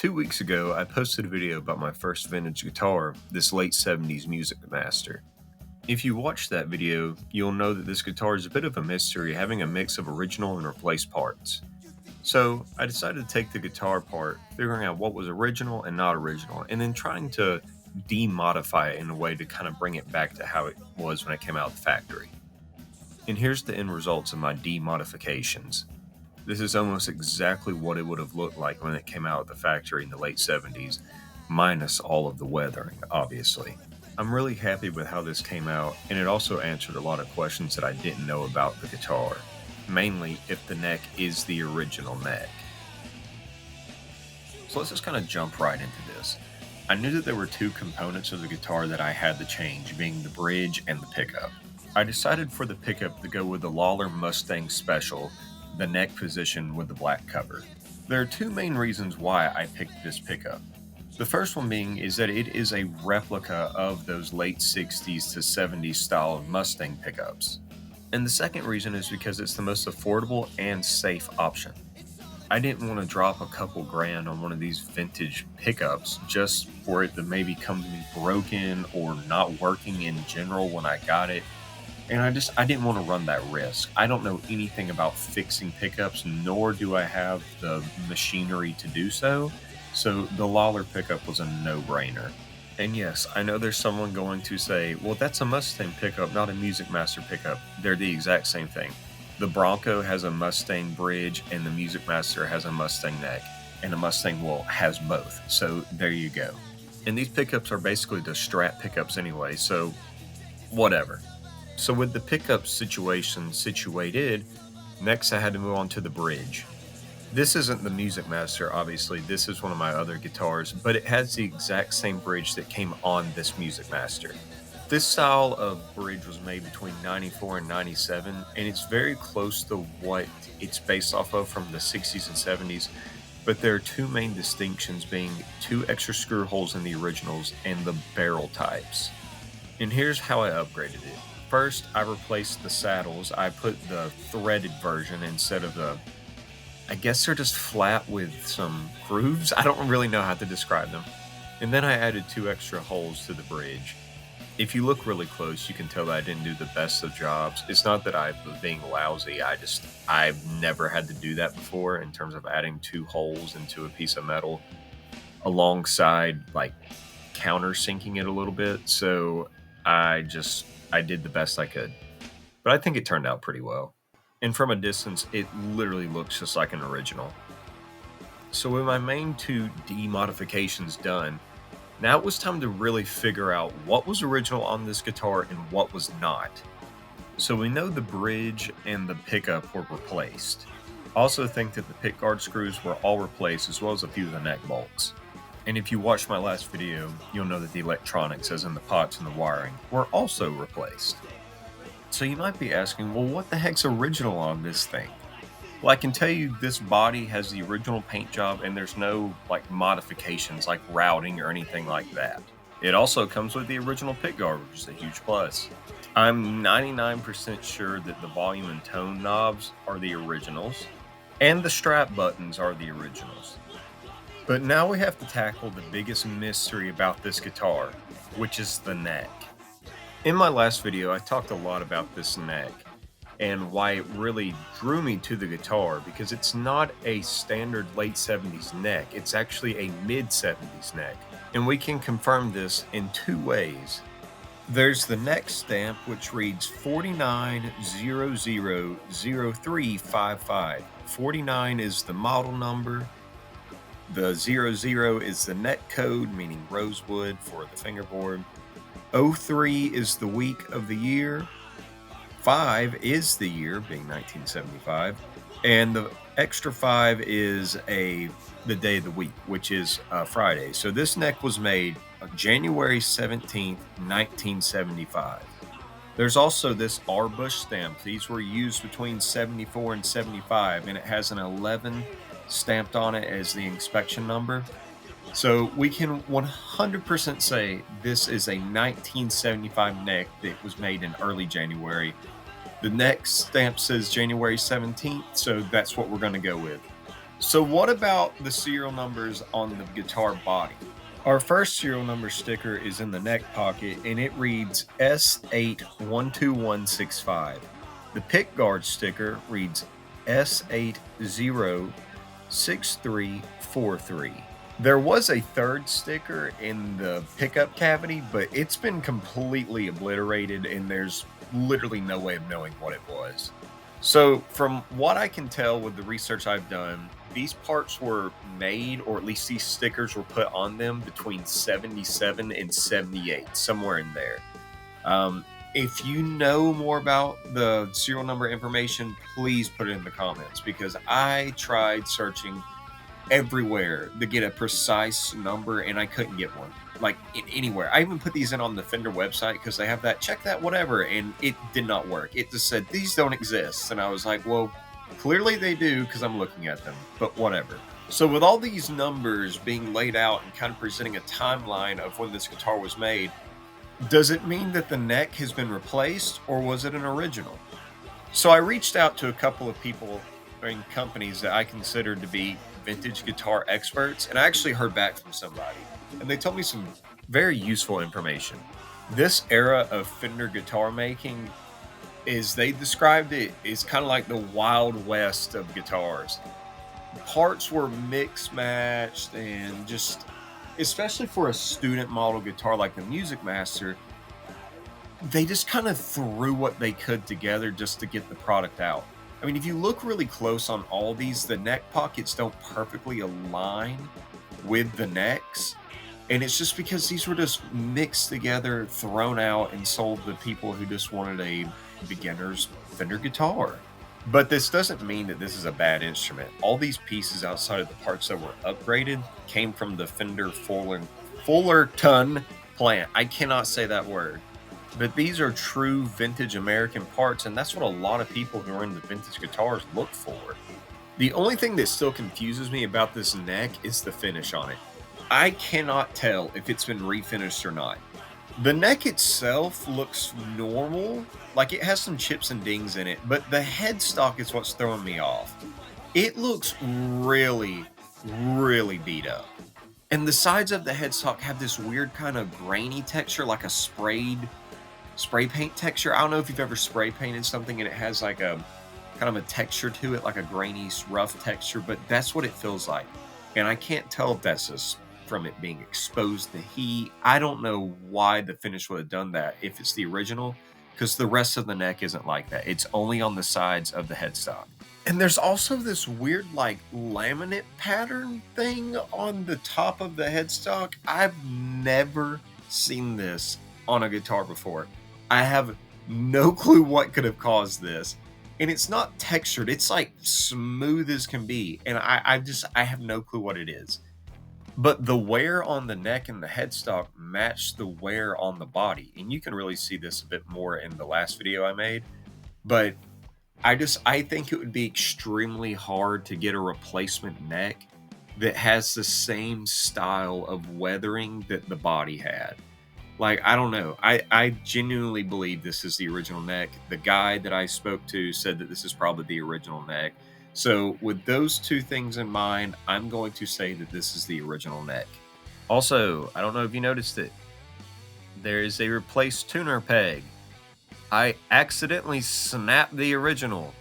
2 weeks ago, I posted a video about my first vintage guitar, this late 70s MusicMaster. If you watched that video, you'll know that this guitar is a bit of a mystery, having a mix of original and replaced parts. So I decided to take the guitar apart, figuring out what was original and not original, and then trying to demodify it in a way to kind of bring it back to how it was when it came out of the factory. And here's the end results of my demodifications. This is almost exactly what it would have looked like when it came out of the factory in the late 70s, minus all of the weathering, obviously. I'm really happy with how this came out, and it also answered a lot of questions that I didn't know about the guitar. Mainly, if the neck is the original neck. So let's just kind of jump right into this. I knew that there were two components of the guitar that I had to change, being the bridge and the pickup. I decided for the pickup to go with the Lawler Mustang Special, the neck position with the black cover. There are two main reasons why I picked this pickup. The first one being is that it is a replica of those late 60s to 70s style of Mustang pickups. And the second reason is because it's the most affordable and safe option. I didn't want to drop a couple grand on one of these vintage pickups just for it to maybe come to me broken or not working in general when I got it. And I didn't want to run that risk. I don't know anything about fixing pickups, nor do I have the machinery to do so. So the Lawler pickup was a no-brainer. And yes, I know there's someone going to say, well, that's a Mustang pickup, not a MusicMaster pickup. They're the exact same thing. The Bronco has a Mustang bridge and the MusicMaster has a Mustang neck. And the Mustang, well, has both. So there you go. And these pickups are basically the Strat pickups anyway, so whatever. So with the pickup situation situated, next I had to move on to the bridge. This isn't the MusicMaster, obviously, this is one of my other guitars, but it has the exact same bridge that came on this MusicMaster. This style of bridge was made between 94 and 97, and it's very close to what it's based off of from the 60s and 70s, but there are two main distinctions being two extra screw holes in the originals and the barrel types. And here's how I upgraded it. First, I replaced the saddles. I put the threaded version instead of the, I guess they're just flat with some grooves. I don't really know how to describe them. And then I added two extra holes to the bridge. If you look really close, you can tell that I didn't do the best of jobs. It's not that I was being lousy. I've never had to do that before in terms of adding two holes into a piece of metal alongside like countersinking it a little bit. So I did the best I could, but I think it turned out pretty well. And from a distance, it literally looks just like an original. So with my main two demodifications done, now it was time to really figure out what was original on this guitar and what was not. So we know the bridge and the pickup were replaced. I also think that the pickguard screws were all replaced as well as a few of the neck bolts. And if you watched my last video, you'll know that the electronics, as in the pots and the wiring, were also replaced. So you might be asking, well, what the heck's original on this thing? Well, I can tell you this body has the original paint job and there's no like modifications like routing or anything like that. It also comes with the original pickguard, which is a huge plus. I'm 99% sure that the volume and tone knobs are the originals and the strap buttons are the originals. But now we have to tackle the biggest mystery about this guitar, which is the neck. In my last video, I talked a lot about this neck and why it really drew me to the guitar, because it's not a standard late 70s neck, it's actually a mid 70s neck. And we can confirm this in two ways. There's the neck stamp, which reads 49000355. 49 is the model number. The 00 is the neck code, meaning rosewood for the fingerboard. 03 is the week of the year. 5 is the year, being 1975. And the extra 5 is the day of the week, which is Friday. So this neck was made on January 17th, 1975. There's also this R-Bush stamp. These were used between 74 and 75, and it has an 11 stamped on it as the inspection number. So we can 100% say this is a 1975 neck that was made in early January. The neck stamp says January 17th, so that's what we're going to go with. So what about the serial numbers on the guitar body? Our first serial number sticker is in the neck pocket and it reads S812165. The pick guard sticker reads S806343. There was a third sticker in the pickup cavity, but it's been completely obliterated and there's literally no way of knowing what it was. So, from what I can tell with the research I've done, these parts were made, or at least these stickers were put on them between 77 and 78, somewhere in there. If you know more about the serial number information, please put it in the comments because I tried searching everywhere to get a precise number and I couldn't get one. Like anywhere. I even put these in on the Fender website because they have that, check that, whatever, and it did not work. It just said, these don't exist. And I was like, well, clearly they do because I'm looking at them, but whatever. So with all these numbers being laid out and kind of presenting a timeline of when this guitar was made, does it mean that the neck has been replaced or was it an original? So I reached out to a couple of people and companies that I considered to be vintage guitar experts, and I actually heard back from somebody, and they told me some very useful information. This era of Fender guitar making is, they described it as kind of like the Wild West of guitars. Parts were mix matched and just, especially for a student model guitar like the MusicMaster, they just kind of threw what they could together just to get the product out. I mean, if you look really close on all these, the neck pockets don't perfectly align with the necks. And it's just because these were just mixed together, thrown out, and sold to people who just wanted a beginner's Fender guitar. But this doesn't mean that this is a bad instrument. All these pieces outside of the parts that were upgraded came from the Fender Fullerton plant. I cannot say that word. But these are true vintage American parts, and that's what a lot of people who are into vintage guitars look for. The only thing that still confuses me about this neck is the finish on it. I cannot tell if it's been refinished or not. The neck itself looks normal, like it has some chips and dings in it, but the headstock is what's throwing me off. It looks really, really beat up. And the sides of the headstock have this weird kind of grainy texture, like a spray paint texture. I don't know if you've ever spray painted something and it has like a kind of a texture to it, like a grainy, rough texture, but that's what it feels like. And I can't tell if that's just from it being exposed to heat. I don't know why the finish would have done that if it's the original, because the rest of the neck isn't like that. It's only on the sides of the headstock. And there's also this weird like laminate pattern thing on the top of the headstock. I've never seen this on a guitar before. I have no clue what could have caused this. And it's not textured. It's like smooth as can be. And I have no clue what it is. But the wear on the neck and the headstock matched the wear on the body. And you can really see this a bit more in the last video I made. But I think it would be extremely hard to get a replacement neck that has the same style of weathering that the body had. Like, I don't know. I genuinely believe this is the original neck. The guy that I spoke to said that this is probably the original neck. So with those two things in mind, I'm going to say that this is the original neck. Also, I don't know if you noticed it. There is a replaced tuner peg. I accidentally snapped the original.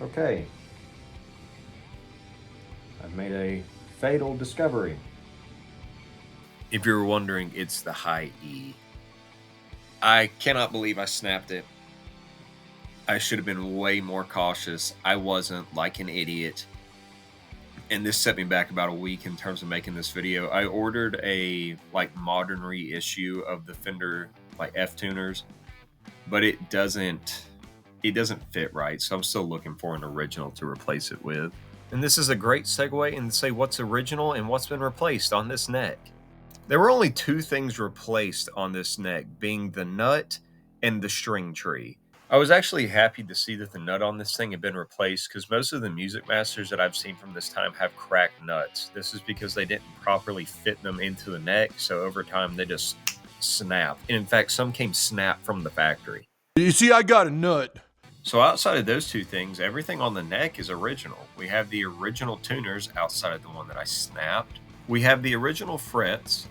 Okay. I've made a fatal discovery. If you're wondering, it's the high E. I cannot believe I snapped it. I should have been way more cautious. I wasn't, like an idiot. And this set me back about a week in terms of making this video. I ordered a like modern reissue of the Fender like F tuners, but it doesn't fit right. So I'm still looking for an original to replace it with. And this is a great segue into say what's original and what's been replaced on this neck. There were only two things replaced on this neck, being the nut and the string tree. I was actually happy to see that the nut on this thing had been replaced because most of the MusicMasters that I've seen from this time have cracked nuts. This is because they didn't properly fit them into the neck, so over time they just snap. And in fact, some came snapped from the factory. You see, I got a nut. So outside of those two things, everything on the neck is original. We have the original tuners outside of the one that I snapped. We have the original frets.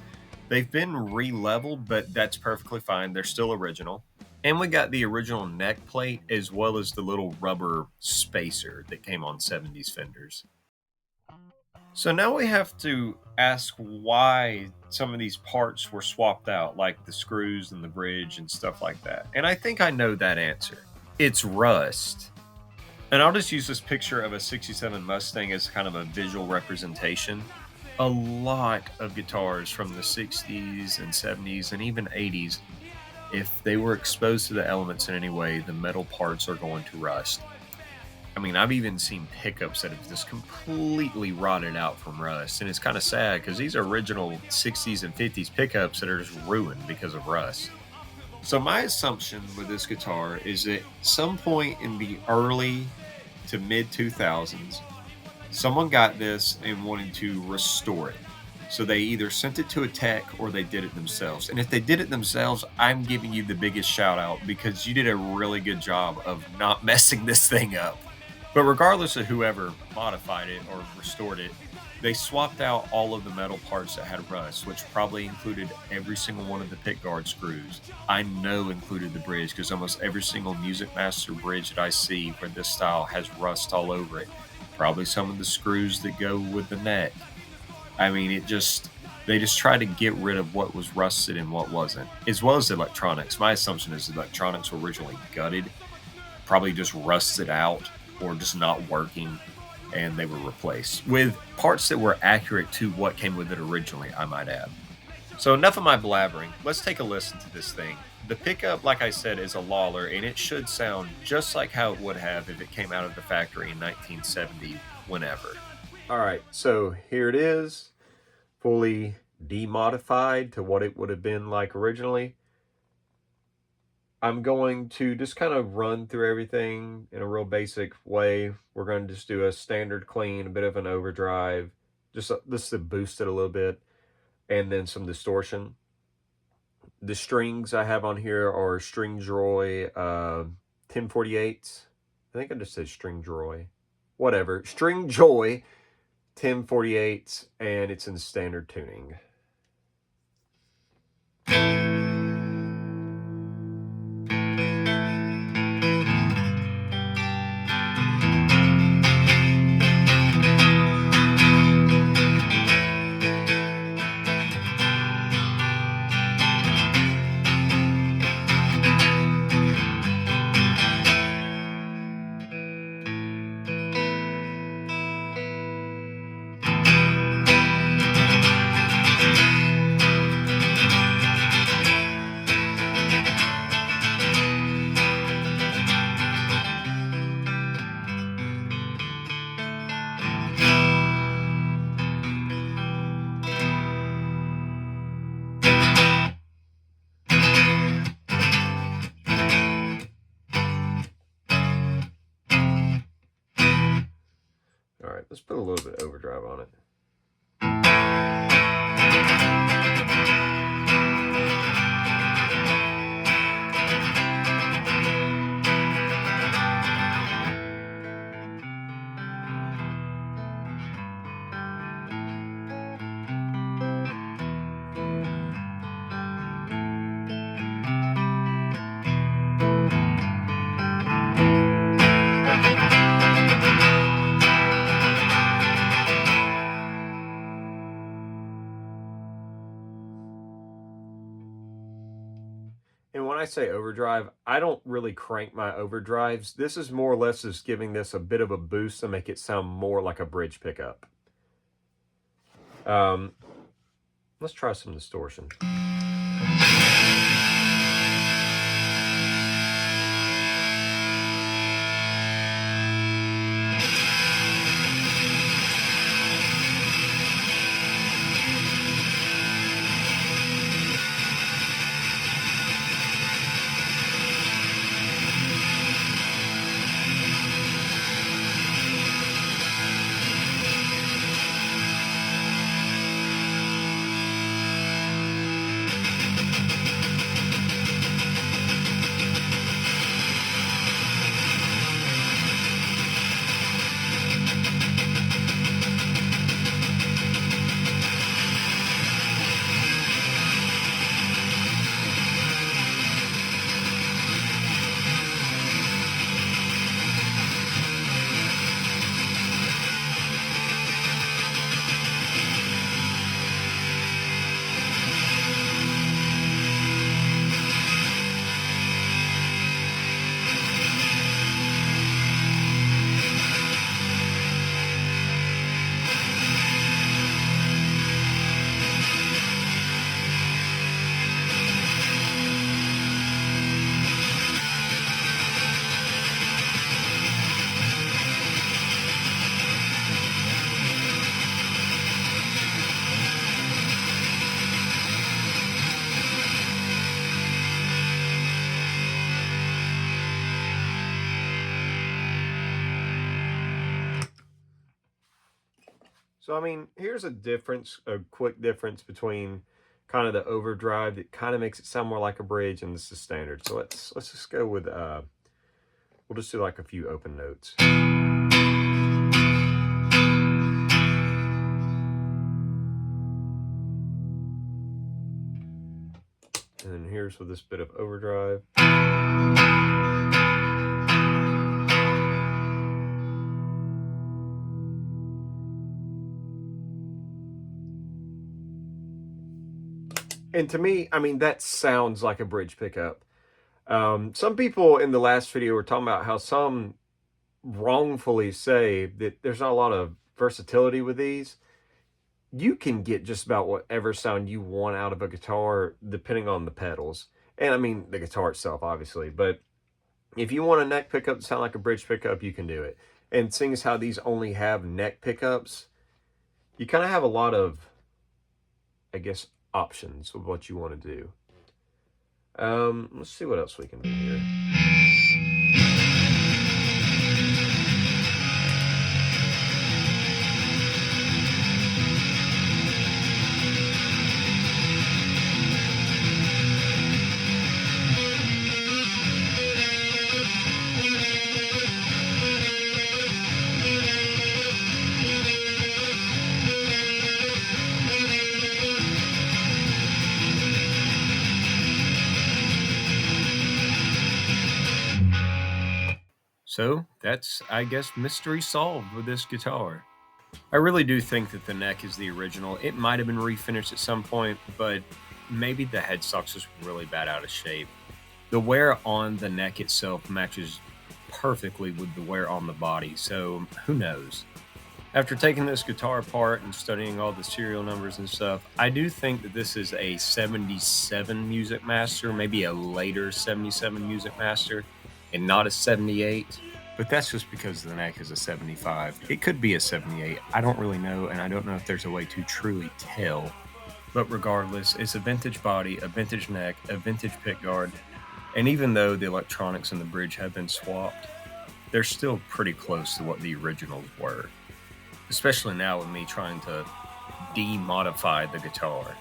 They've been re-leveled, but that's perfectly fine. They're still original. And we got the original neck plate as well as the little rubber spacer that came on 70s Fenders. So now we have to ask why some of these parts were swapped out, like the screws and the bridge and stuff like that. And I think I know that answer. It's rust. And I'll just use this picture of a 67 Mustang as kind of a visual representation. A lot of guitars from the 60s and 70s and even 80s, if they were exposed to the elements in any way, the metal parts are going to rust. I mean, I've even seen pickups that have just completely rotted out from rust. And it's kind of sad because these are original 60s and 50s pickups that are just ruined because of rust. So my assumption with this guitar is that some point in the early to mid 2000s, someone got this and wanted to restore it. So they either sent it to a tech or they did it themselves. And if they did it themselves, I'm giving you the biggest shout out because you did a really good job of not messing this thing up. But regardless of whoever modified it or restored it, they swapped out all of the metal parts that had rust, which probably included every single one of the pickguard screws. I know included the bridge because almost every single MusicMaster bridge that I see for this style has rust all over it. Probably some of the screws that go with the neck. I mean, they just try to get rid of what was rusted and what wasn't, as well as the electronics. My assumption is the electronics were originally gutted, probably just rusted out or just not working, and they were replaced with parts that were accurate to what came with it originally, I might add. So enough of my blabbering. Let's take a listen to this thing. The pickup, like I said, is a Lawler, and it should sound just like how it would have if it came out of the factory in 1970, whenever. All right, so here it is, fully demodified to what it would have been like originally. I'm going to just kind of run through everything in a real basic way. We're going to just do a standard clean, a bit of an overdrive, just to boost it a little bit, and then some distortion. The strings I have on here are String Joy 1048s. I think I just said String Joy. Whatever. String Joy 1048s, and it's in standard tuning. All right, let's put a little bit of overdrive on it. And when I say overdrive, I don't really crank my overdrives. This is more or less just giving this a bit of a boost to make it sound more like a bridge pickup. Let's try some distortion. So, I mean, here's a quick difference between kind of the overdrive that kind of makes it sound more like a bridge, and this is standard. So let's just go with we'll just do like a few open notes. And then here's with this bit of overdrive. And to me, I mean, that sounds like a bridge pickup. Some people in the last video were talking about how some wrongfully say that there's not a lot of versatility with these. You can get just about whatever sound you want out of a guitar depending on the pedals. And I mean, the guitar itself, obviously. But if you want a neck pickup to sound like a bridge pickup, you can do it. And seeing as how these only have neck pickups, you kind of have a lot of, I guess, options of what you want to do. Let's see what else we can do here. So that's, I guess, mystery solved with this guitar. I really do think that the neck is the original. It might have been refinished at some point, but maybe the headstock's just really bad out of shape. The wear on the neck itself matches perfectly with the wear on the body, so who knows? After taking this guitar apart and studying all the serial numbers and stuff, I do think that this is a 77 MusicMaster, maybe a later 77 MusicMaster, and not a 78. But that's just because the neck is a 75. It could be a 78. I don't really know, and I don't know if there's a way to truly tell. But regardless, it's a vintage body, a vintage neck, a vintage pickguard, and even though the electronics and the bridge have been swapped, they're still pretty close to what the originals were. Especially now with me trying to de-modify the guitar.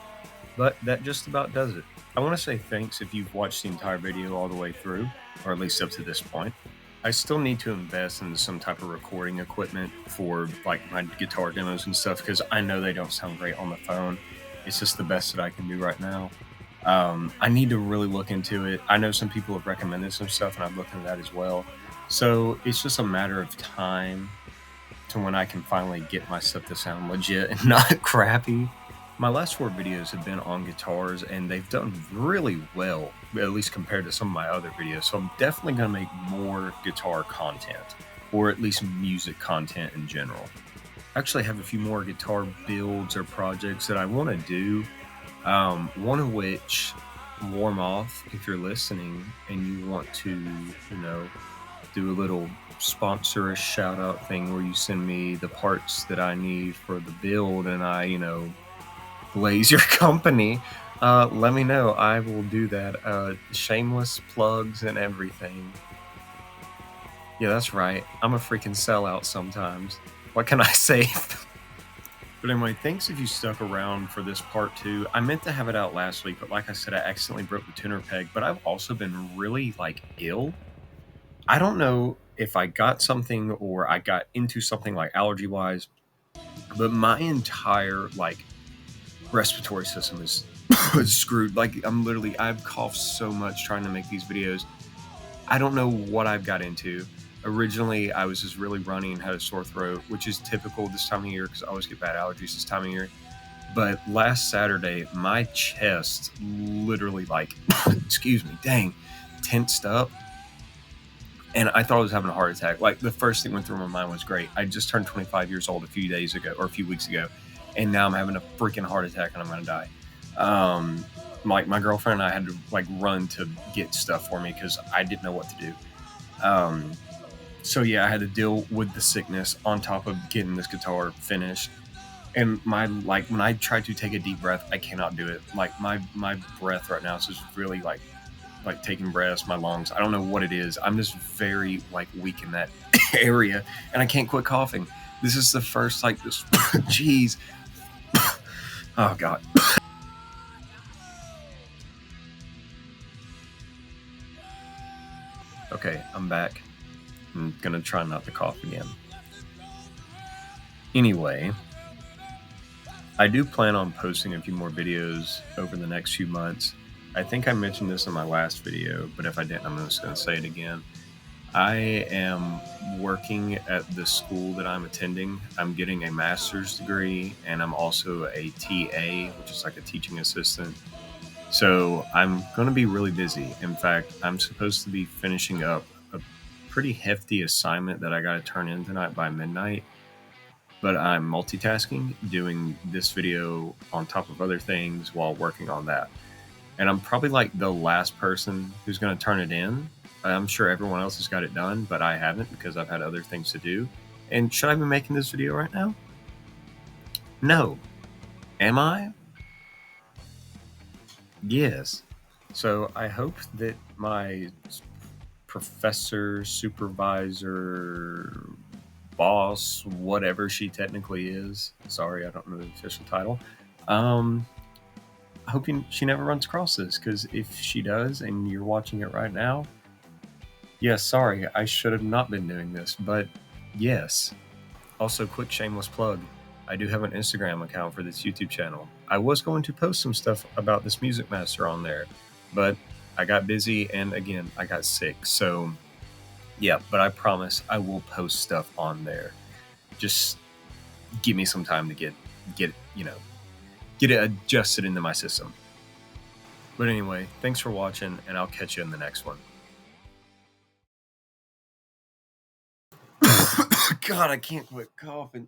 But that just about does it. I want to say thanks if you've watched the entire video all the way through, or at least up to this point. I still need to invest into some type of recording equipment for like my guitar demos and stuff because I know they don't sound great on the phone. It's just the best that I can do right now. I need to really look into it. I know some people have recommended some stuff and I've looked into that as well. So it's just a matter of time to when I can finally get my stuff to sound legit and not crappy. My last 4 videos have been on guitars and they've done really well, at least compared to some of my other videos. So I'm definitely going to make more guitar content, or at least music content in general. I actually have a few more guitar builds or projects that I want to do. One of which, Warm Off, if you're listening and you want to, do a little sponsor a shout out thing where you send me the parts that I need for the build and I, blaze your company, let me know. I will do that. Shameless plugs and everything. Yeah, that's right. I'm a freaking sellout sometimes. What can I say? But anyway, thanks if you stuck around for this part 2. I meant to have it out last week, but like I said, I accidentally broke the tuner peg. But I've also been really ill. I don't know if I got something or I got into something allergy wise, but my entire respiratory system is screwed. I've coughed so much trying to make these videos. I don't know what I've got into. Originally, I was just really runny and had a sore throat, which is typical this time of year because I always get bad allergies this time of year. But last Saturday, my chest literally excuse me, dang, tensed up. And I thought I was having a heart attack. The first thing went through my mind was, great, I just turned 25 years old a few days ago, or a few weeks ago, and now I'm having a freaking heart attack and I'm gonna die. My girlfriend and I had to run to get stuff for me because I didn't know what to do. So yeah, I had to deal with the sickness on top of getting this guitar finished. And when I try to take a deep breath, I cannot do it. My breath right now is just really taking breaths, my lungs. I don't know what it is. I'm just very weak in that area, and I can't quit coughing. This is the first, like, this. Jeez. Oh, God. Okay, I'm back. I'm gonna try not to cough again. Anyway, I do plan on posting a few more videos over the next few months. I think I mentioned this in my last video, but if I didn't, I'm just going to say it again. I am working at the school that I'm attending. I'm getting a master's degree, and I'm also a TA, which is like a teaching assistant. So I'm going to be really busy. In fact, I'm supposed to be finishing up a pretty hefty assignment that I got to turn in tonight by midnight. But I'm multitasking, doing this video on top of other things while working on that. And I'm probably like the last person who's going to turn it in. I'm sure everyone else has got it done, but I haven't because I've had other things to do. And should I be making this video right now? No. Am I? Yes. So I hope that my professor, supervisor, boss, whatever she technically is, sorry, I don't know the official title, I hope she never runs across this, because if she does and you're watching it right now, yes, sorry, I should have not been doing this, but yes. Also, quick shameless plug. I do have an Instagram account for this YouTube channel. I was going to post some stuff about this MusicMaster on there, but I got busy and again, I got sick. So yeah, but I promise I will post stuff on there. Just give me some time to get it adjusted into my system. But anyway, thanks for watching, and I'll catch you in the next one. God, I can't quit coughing.